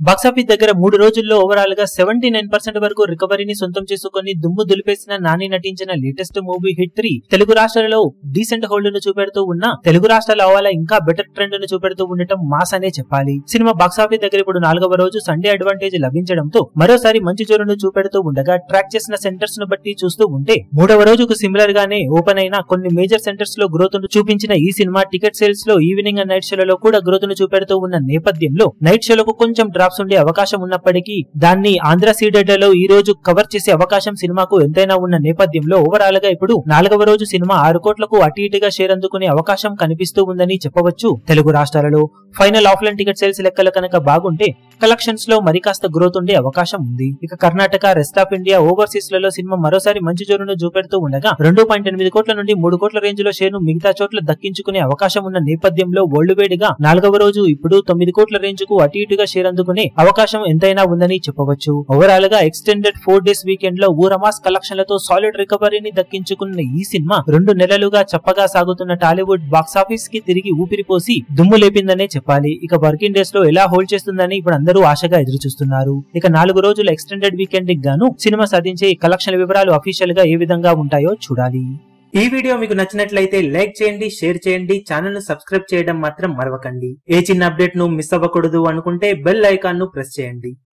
Box office దగ్గర 3 రోజుల్లో overall గా 79% వరకు రికవరీని సొంతం చేసుకుని దుమ్ము దులిపేసిన నాని నటించిన లేటెస్ట్ మూవీ హిట్ 3 తెలుగు రాష్ట్రాలలో డీసెంట్ హోల్డ్ ను చూపెడుతూ ఉన్న తెలుగు రాష్ట్రాల అవాలా ఇంకా బెటర్ ట్రెండ్ ను చూపెడుతూ ఉండటం మాస్ అనే చెప్పాలి. సినిమా బాక్సాఫీస్ దగ్గర ఇప్పుడు 4వ రోజు సండే అడ్వాంటేజ్ లభించడంతో మరోసారి మంచి జోరును చూపెడుతూ ఉండగా ట్రాక్ చేసిన సెంటర్స్ ను బట్టి చూస్తూ ఉంటే 3వ రోజుకు సిమిలర్ గానే ఓపెన్ అయిన కొన్ని మేజర్ సెంటర్స్ లో గ్రోత్ ను చూపించిన ఈ సినిమా టికెట్ సేల్స్ లో ఈవినింగ్ అండ్ నైట్ షోలలో కూడా గ్రోత్ ను చూపెడుతూ ఉన్న నేపథ్యంలో నైట్ షోలకు కొంచెం డ్రాప్స్ ఉండే అవకాశం ఉన్నప్పటికీ దాన్ని ఆంధ్ర సీడెడ్లలో ఈ రోజు కవర్ చేసే అవకాశం సినిమాకు ఎంతైనా ఉన్న నేపథ్యంలో ఓవరాల్ గా ఇప్పుడు 4వ రోజు సినిమా 6 కోట్లకు అటు ఇటుగా షేర్ అందుకునే అవకాశం కనిపిస్తూ ఉందని చెప్పవచ్చు. తెలుగు రాష్ట్రాలలో ఫైనల్ ఆఫ్లైన్ టికెట్ సేల్స్ లెక్కలు కనుక బాగుంటే కలెక్షన్స్ లో మరి కాస్త గ్రోత్ ఉండే అవకాశం ఉంది. ఇక Karnataka, rest of India, overseas లలో సినిమా మరోసారి మంచి జోరును చూపెడుతూ ఉండగా 2.8 కోట్ల నుండి 3 కోట్ల రేంజ్ లో షేర్ ను మిగతా చోట్ల దక్కించుకునే అవకాశం ఉన్న నేపథ్యంలో వరల్డ్ వైడ్ గా 4వ రోజు ఇప్పుడు 9 కోట్ల రేంజ్ కు అటు ఇటుగా షేర్ అందుకునే అవకాశం ఎంతైనా ఉందని చెప్పవచ్చు. ఓవరాల్ గా ఎక్స్టెండెడ్ 4 డేస్ వీకెండ్ లో ఊరమాస్ కలెక్షన్లతో సాలిడ్ రికవరీని దక్కించుకున్న ఈ సినిమా 2 నెలలుగా చప్పగా సాగుతున్న టాలీవుడ్ బాక్సాఫీస్ కి తిరిగి ఊపిరిపోసి దుమ్ము లేపిందనే చెప్పాలి. ఇక వర్కింగ్ డేస్ లో ఎలా హోల్డ్ చేస్తుందని ఇప్పుడు అందరూ ఆశగా ఎదురు చూస్తున్నారు. ఇక 4 రోజుల ఎక్స్టెండెడ్ వీకెండ్ గాను సినిమా సాధించే కలెక్షన్ వివరాలు అఫీషియల్ గా ఏ విధంగా ఉంటాయో చూడాలి. ఈ వీడియో మీకు నచ్చినట్లయితే లైక్ చేయండి, షేర్ చేయండి, ఛానల్ ను సబ్స్క్రైబ్ చేయడం మాత్రం మరవకండి. ఏ చిన్న అప్డేట్ ను మిస్ అవ్వకూడదు అనుకుంటే బెల్ ఐకాన్ ను ప్రెస్ చేయండి.